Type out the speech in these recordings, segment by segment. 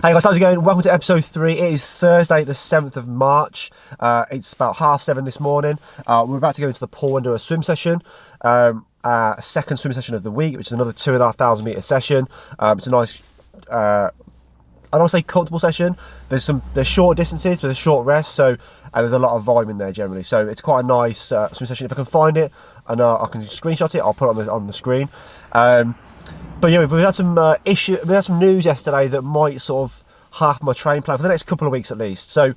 Hey guys, how's it going? Welcome to episode 3. It is Thursday the 7th of March. It's about 7:30 this morning. We're about to go into the pool and do a swim session. A second swim session of the week, which is another 2,500 metre session. It's a nice, I don't want to say comfortable session. There's short distances, but there's short rest, and there's a lot of volume in there generally. So it's quite a nice swim session. If I can find it and I can screenshot it, I'll put it on the screen. But yeah, we had some we had some news yesterday that might sort of half my training plan for the next couple of weeks at least. So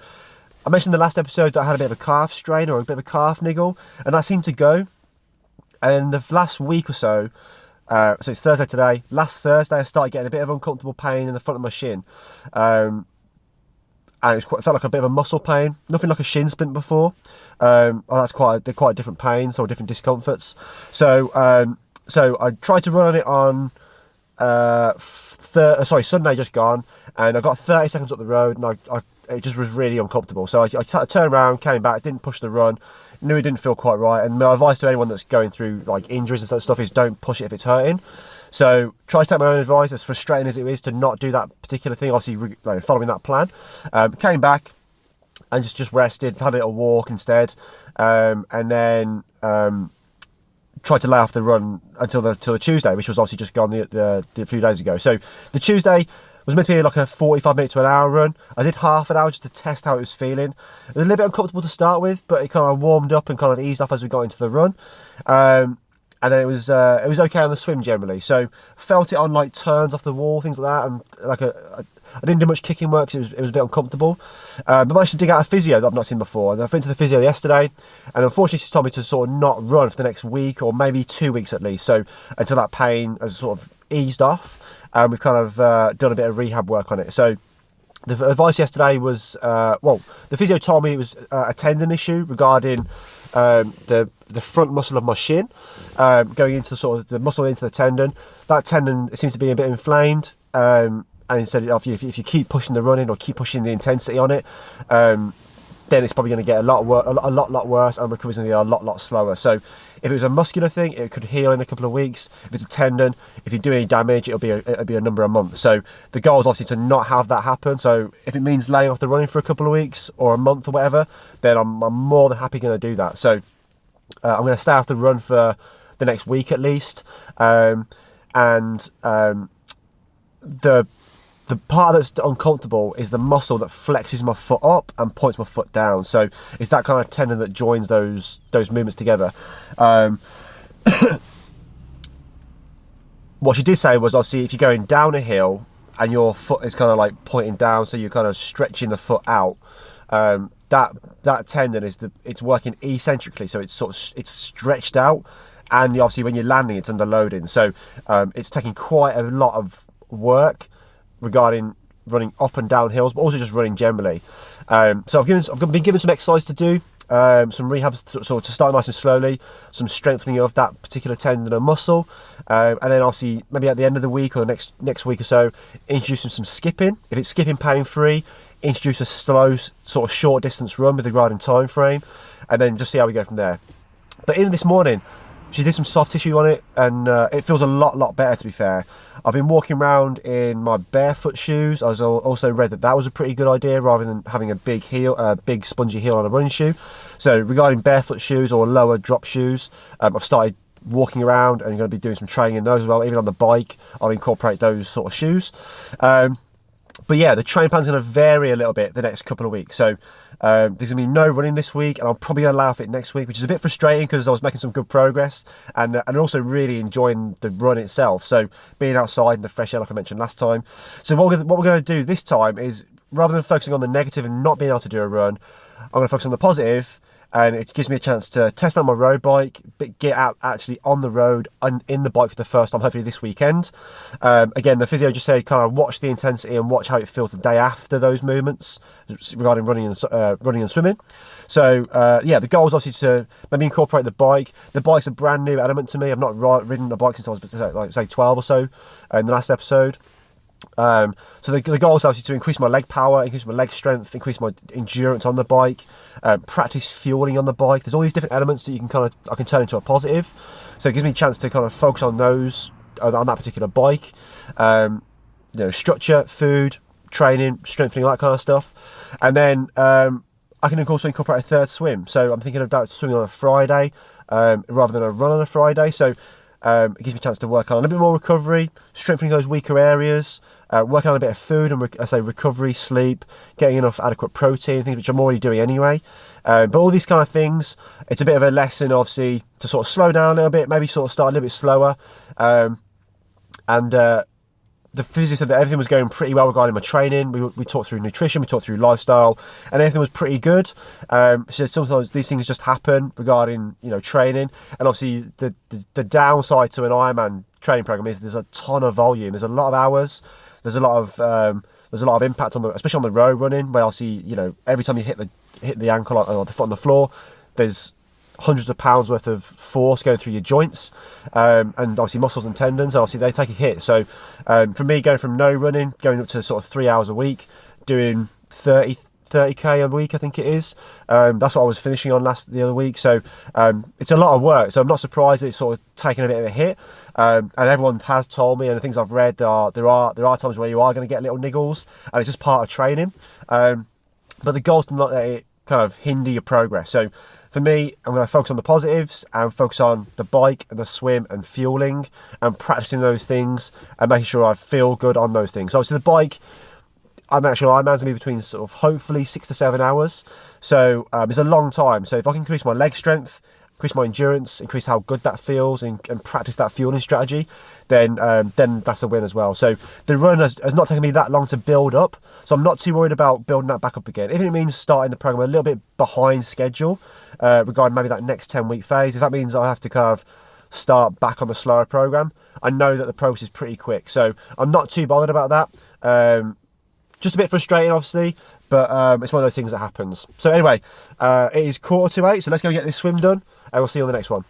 I mentioned in the last episode that I had a bit of a calf strain or a bit of a calf niggle, and that seemed to go. And the last week or so, so it's Thursday today. Last Thursday, I started getting a bit of uncomfortable pain in the front of my shin, and it felt like a bit of a muscle pain. Nothing like a shin splint before. They're quite different pains or different discomforts. So I tried to run on it on Sunday just gone, and I got 30 seconds up the road, and it just was really uncomfortable. So I turned around, came back, didn't push the run, knew it didn't feel quite right. And my advice to anyone that's going through like injuries and such stuff is don't push it if it's hurting. So try to take my own advice, as frustrating as it is to not do that particular thing, obviously following that plan. Came back and just rested, had a little walk instead, and then tried to lay off the run until the Tuesday, which was obviously just gone the few days ago. So the Tuesday was meant to be like a 45-minute to an hour run. I did half an hour just to test how it was feeling. It was a little bit uncomfortable to start with, but it kind of warmed up and kind of eased off as we got into the run. And then it was okay on the swim generally. So felt it on like turns off the wall, things like that, and I didn't do much kicking work because it was a bit uncomfortable. But I managed to dig out a physio that I've not seen before. And I've been to the physio yesterday, and unfortunately she's told me to sort of not run for the next week or maybe 2 weeks at least. So until that pain has sort of eased off, and we've kind of done a bit of rehab work on it. So the advice yesterday was, the physio told me it was a tendon issue regarding the front muscle of my shin, going into sort of the muscle into the tendon. That tendon seems to be a bit inflamed. And instead of if you keep pushing the running or keep pushing the intensity on it, then it's probably going to get a lot worse, and recovery's going to be a lot slower. So if it was a muscular thing, it could heal in a couple of weeks. If it's a tendon, if you do any damage, it'll be a number of months. So the goal is obviously to not have that happen. So if it means laying off the running for a couple of weeks or a month or whatever, then I'm more than happy going to do that. So I'm going to stay off the run for the next week at least, the part that's uncomfortable is the muscle that flexes my foot up and points my foot down. So it's that kind of tendon that joins those movements together. What she did say was, obviously, if you're going down a hill and your foot is kind of like pointing down, so you're kind of stretching the foot out, that tendon it's working eccentrically, so it's stretched out, and obviously when you're landing, it's under loading. So it's taking quite a lot of work regarding running up and down hills, but also just running generally. So I've been given some exercise to do, some rehab to start nice and slowly, some strengthening of that particular tendon and muscle, and then obviously maybe at the end of the week or the next week or so, introducing some skipping. If it's skipping pain free, introduce a slow sort of short distance run with the regarding time frame, and then just see how we go from there. But even this morning, she did some soft tissue on it, and it feels a lot better, to be fair. I've been walking around in my barefoot shoes. I also read that was a pretty good idea, rather than having a big spongy heel on a running shoe. So regarding barefoot shoes or lower drop shoes, I've started walking around and going to be doing some training in those as well. Even on the bike, I'll incorporate those sort of shoes. But yeah, the training plan's going to vary a little bit the next couple of weeks. So there's going to be no running this week, and I'm probably going to allow it next week, which is a bit frustrating because I was making some good progress and also really enjoying the run itself. So being outside in the fresh air, like I mentioned last time. So what we're going to do this time is, rather than focusing on the negative and not being able to do a run, I'm going to focus on the positive. And it gives me a chance to test out my road bike, get out actually on the road and in the bike for the first time, hopefully this weekend. Again, the physio just said kind of watch the intensity and watch how it feels the day after those movements regarding running and swimming. So the goal is obviously to maybe incorporate the bike. The bike's a brand new element to me. I've not ridden a bike since I was say 12 or so in the last episode. So the goal is obviously to increase my leg power, increase my leg strength, increase my endurance on the bike, practice fueling on the bike. There's all these different elements that I can turn into a positive. So it gives me a chance to kind of focus on those on that particular bike. Structure, food, training, strengthening, that kind of stuff. And then I can also incorporate a third swim. So I'm thinking about swimming on a Friday rather than a run on a Friday. So it gives me a chance to work on a little bit more recovery, strengthening those weaker areas, working on a bit of food and recovery, sleep, getting enough adequate protein, things which I'm already doing anyway. But all these kind of things, it's a bit of a lesson, obviously, to sort of slow down a little bit, maybe sort of start a little bit slower. The physio said that everything was going pretty well regarding my training. We talked through nutrition, we talked through lifestyle, and everything was pretty good. So sometimes these things just happen regarding, training. And obviously the downside to an Ironman training program is there's a ton of volume. There's a lot of hours. There's a lot of impact especially on the road running, where obviously, every time you hit the ankle or the foot on the floor, there's hundreds of pounds worth of force going through your joints, and obviously muscles and tendons, obviously they take a hit. So for me, going from no running, going up to sort of 3 hours a week, doing 30k a week, I think it is, that's what I was finishing on the other week. So it's a lot of work, so I'm not surprised that it's sort of taking a bit of a hit, and everyone has told me, and the things I've read, there are times where you are going to get little niggles, and it's just part of training, but the goal is to not let it kind of hinder your progress. So for me, I'm going to focus on the positives and focus on the bike and the swim and fueling and practicing those things and making sure I feel good on those things. So obviously the bike, Ironman's going to be between sort of hopefully 6 to 7 hours. So it's a long time. So if I can increase my leg strength, increase my endurance, increase how good that feels, and practice that fueling strategy, then that's a win as well. So the run has not taken me that long to build up, so I'm not too worried about building that back up again. If it means starting the program a little bit behind schedule regarding maybe that next 10-week phase, if that means I have to kind of start back on the slower program, I know that the process is pretty quick, so I'm not too bothered about that. Just a bit frustrating, obviously, but it's one of those things that happens. So anyway, it is 7:45, so let's go get this swim done, and we'll see you on the next one.